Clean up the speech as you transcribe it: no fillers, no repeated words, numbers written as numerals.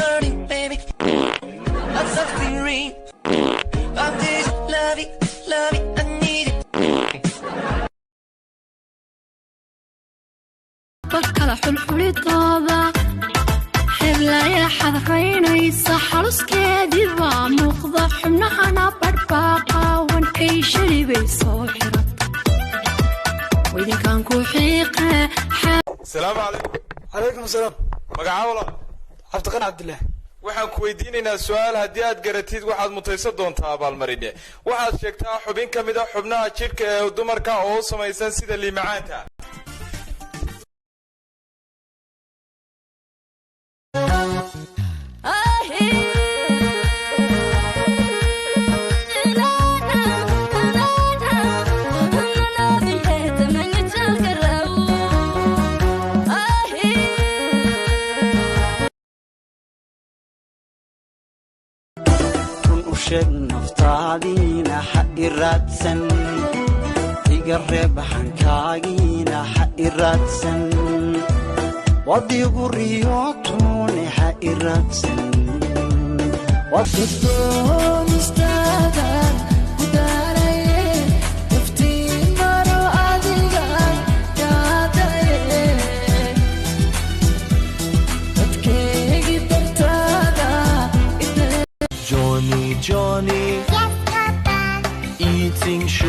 hurting, baby. I'm something real. I'm this love it, I need it. Bakala xulxulidooda xeblaya xadraynaysa xaluskeedii baa muuqda xubnahana badhbaaqa wan ay shali bay soo xirata waydinkaan ku xiiqe asalaamu calaykum. calaykum asalaam. magacaawla cabdiqani cabdillah. waxaan ku weydiinaynaa su-aal haddii aad garatid waxaad mutaysan doontaa abaalmarine. waxaad sheegtaa xubin ka mid a xubnaha jidhka ee dumarka oo u samaysan sida liimacaanta. naftaadiina ha iraadsan iga reeb xankaagiina ha iraadsan wadigu riyootune ha iraadsan Johnny, yes, Papa. eating sugar.